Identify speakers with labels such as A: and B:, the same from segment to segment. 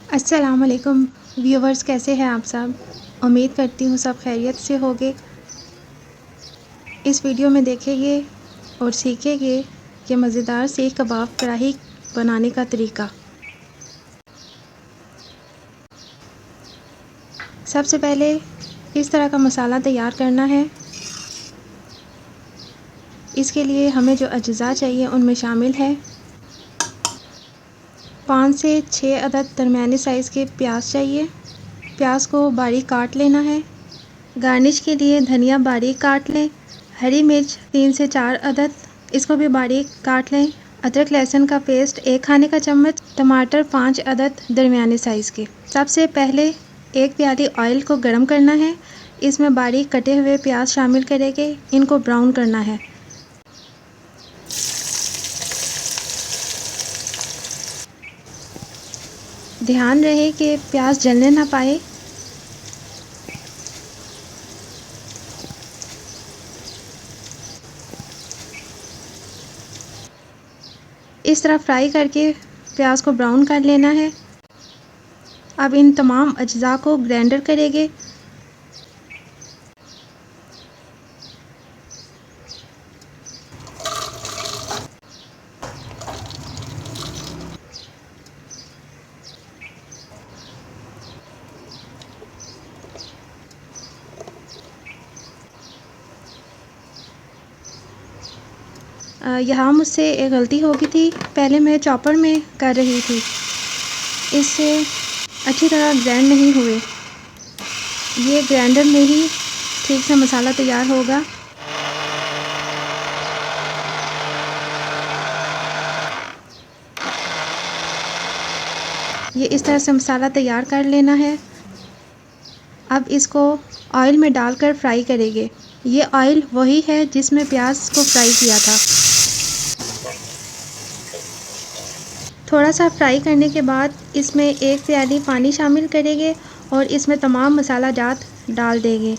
A: अस्सलाम वालेकुम व्यूवर्स, कैसे हैं आप सब। उम्मीद करती हूँ सब खैरियत से होंगे। इस वीडियो में देखेंगे और सीखेंगे कि मज़ेदार सीख कबाब कढ़ाई बनाने का तरीका। सबसे पहले किस तरह का मसाला तैयार करना है, इसके लिए हमें जो अज्जा चाहिए उनमें शामिल है 5 से 6 अदद दरमियाने साइज़ के प्याज चाहिए। प्याज को बारीक काट लेना है। गार्निश के लिए धनिया बारीक काट लें। हरी मिर्च 3 से 4 अदद, इसको भी बारीक काट लें। अदरक लहसुन का पेस्ट 1 खाने का चम्मच। टमाटर 5 अदद दरमियाने साइज़ के। सबसे पहले 1 प्याली ऑयल को गर्म करना है। इसमें बारीक कटे हुए प्याज शामिल करेंगे, इनको ब्राउन करना है। ध्यान रहे कि प्याज जलने ना पाए। इस तरह फ्राई करके प्याज को ब्राउन कर लेना है। अब इन तमाम अज्जा को ग्राइंडर करेंगे। यहाँ मुझसे एक गलती हो गई थी, पहले मैं चॉपर में कर रही थी, इससे अच्छी तरह ग्राइंड नहीं हुए। ये ग्राइंडर में ही ठीक से मसाला तैयार होगा। ये इस तरह से मसाला तैयार कर लेना है। अब इसको ऑयल में डालकर फ्राई करेंगे। ये ऑयल वही है जिसमें प्याज को फ्राई किया था। थोड़ा सा फ्राई करने के बाद इसमें 1 प्याली पानी शामिल करेंगे और इसमें तमाम मसाला जात डाल देंगे।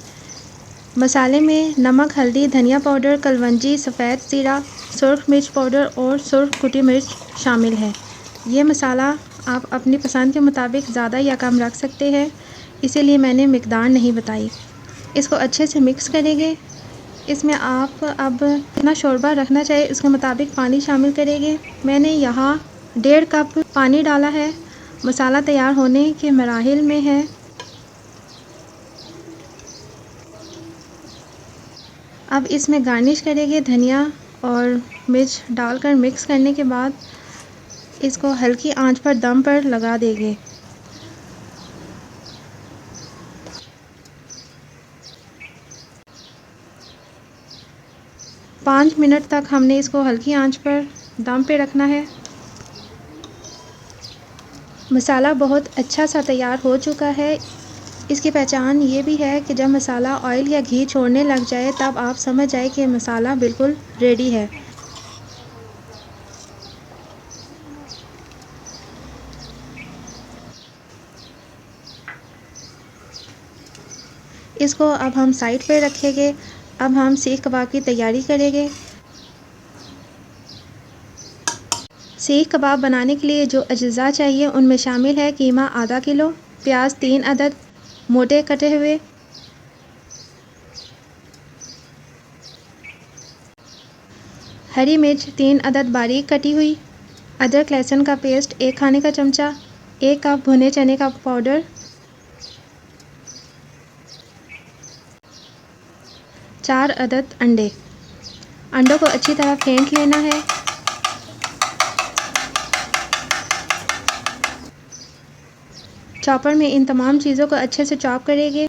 A: मसाले में नमक, हल्दी, धनिया पाउडर, कलवंजी, सफ़ेद ज़ीरा, सुर्ख मिर्च पाउडर और सुर्ख कुटी मिर्च शामिल है। ये मसाला आप अपनी पसंद के मुताबिक ज़्यादा या कम रख सकते हैं, इसीलिए मैंने मिकदार नहीं बताई। इसको अच्छे से मिक्स करेंगे। इसमें आप अब कितना शोरबा रखना चाहिए उसके मुताबिक पानी शामिल करेंगे। मैंने यहाँ 1.5 कप पानी डाला है। मसाला तैयार होने के मराहिल में है। अब इसमें गार्निश करेंगे धनिया और मिर्च डालकर मिक्स करने के बाद इसको हल्की आंच पर दम पर लगा देंगे। पाँच मिनट तक हमने इसको हल्की आंच पर दम पे रखना है। मसाला बहुत अच्छा सा तैयार हो चुका है। इसकी पहचान ये भी है कि जब मसाला ऑयल या घी छोड़ने लग जाए तब आप समझ जाए कि मसाला बिल्कुल रेडी है। इसको अब हम साइड पे रखेंगे। अब हम सीख कबाब की तैयारी करेंगे। सीख कबाब बनाने के लिए जो अज्जा चाहिए उनमें शामिल है कीमा आधा किलो, प्याज 3 अदद मोटे कटे हुए, हरी मिर्च 3 अदद बारीक कटी हुई, अदरक लहसुन का पेस्ट 1 खाने का चमचा, 1 कप भुने चने का पाउडर, 4 अदद अंडे। अंडों को अच्छी तरह फेंट लेना है। चॉपर में इन तमाम चीज़ों को अच्छे से चॉप करेंगे।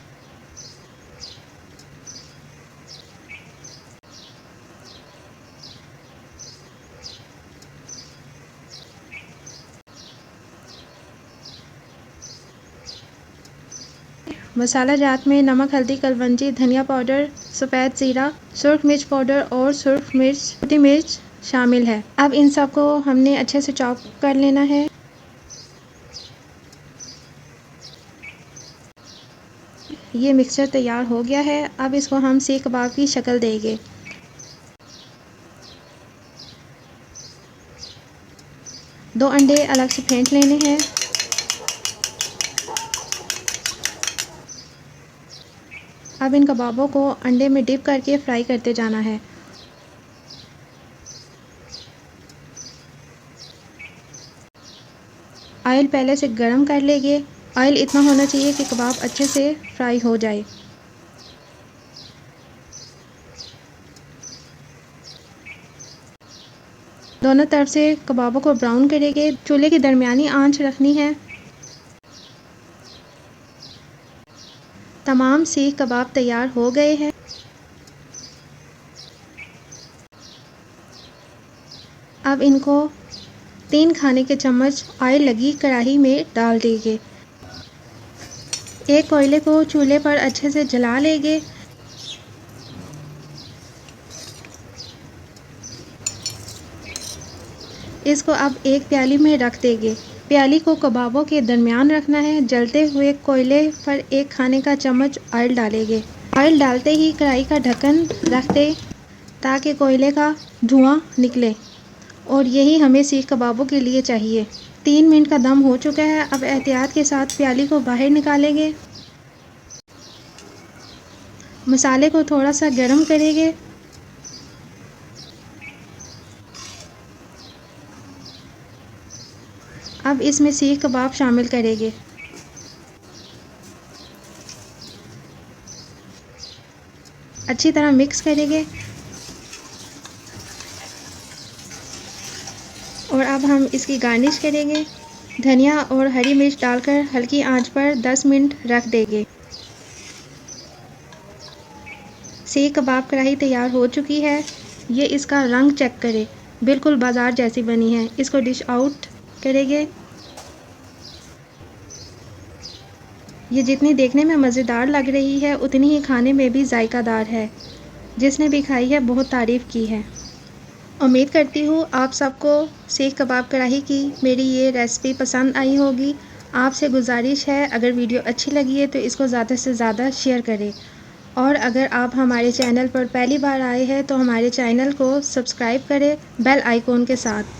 A: मसाला जात में नमक, हल्दी, कलवंजी, धनिया पाउडर, सफ़ेद ज़ीरा, सुर्ख मिर्च पाउडर और सुर्ख मिर्च कुटी मिर्च शामिल है। अब इन सब को हमने अच्छे से चॉप कर लेना है। ये मिक्सचर तैयार हो गया है। अब इसको हम सीख कबाब की शक्ल देंगे। 2 अंडे अलग से फेंट लेने हैं। अब इन कबाबों को अंडे में डिप करके फ्राई करते जाना है। ऑयल पहले से गरम कर लेंगे। ऑयल इतना होना चाहिए कि कबाब अच्छे से फ्राई हो जाए। दोनों तरफ से कबाबों को ब्राउन करेंगे। चूल्हे की दरमियानी आंच रखनी है। तमाम सीख कबाब तैयार हो गए हैं। अब इनको 3 खाने के चम्मच ऑयल लगी कढ़ाई में डाल देंगे। एक कोयले को चूल्हे पर अच्छे से जला लेंगे। इसको अब एक प्याली में रख देंगे। प्याली को कबाबों के दरमियान रखना है। जलते हुए कोयले पर 1 खाने का चम्मच ऑयल डालेंगे। ऑयल डालते ही कढ़ाई का ढक्कन रख दें ताकि कोयले का धुआं निकले, और यही हमें सीख कबाबों के लिए चाहिए। 3 मिनट का दम हो चुका है। अब एहतियात के साथ प्याली को बाहर निकालेंगे। मसाले को थोड़ा सा गर्म करेंगे। अब इसमें सीख कबाब शामिल करेंगे। अच्छी तरह मिक्स करेंगे। और अब हम इसकी गार्निश करेंगे। धनिया और हरी मिर्च डालकर हल्की आंच पर 10 मिनट रख देंगे। सीख कबाब कढ़ाई तैयार हो चुकी है। ये इसका रंग चेक करें, बिल्कुल बाज़ार जैसी बनी है। इसको डिश आउट करेंगे। ये जितनी देखने में मज़ेदार लग रही है उतनी ही खाने में भी जायकादार है। जिसने भी खाई है बहुत तारीफ़ की है। उम्मीद करती हूँ आप सबको सीख कबाब कढ़ाई की मेरी ये रेसिपी पसंद आई होगी। आपसे गुजारिश है, अगर वीडियो अच्छी लगी है तो इसको ज़्यादा से ज़्यादा शेयर करें, और अगर आप हमारे चैनल पर पहली बार आए हैं तो हमारे चैनल को सब्सक्राइब करें बेल आइकॉन के साथ।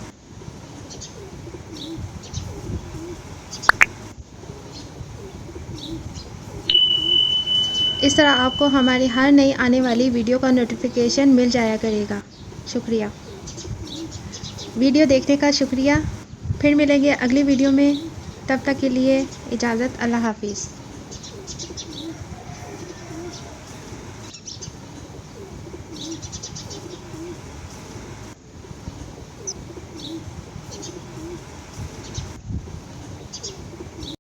A: इस तरह आपको हमारी हर नई आने वाली वीडियो का नोटिफिकेशन मिल जाया करेगा। शुक्रिया, वीडियो देखने का शुक्रिया। फिर मिलेंगे अगली वीडियो में। तब तक के लिए इजाज़त। अल्लाह हाफिज़।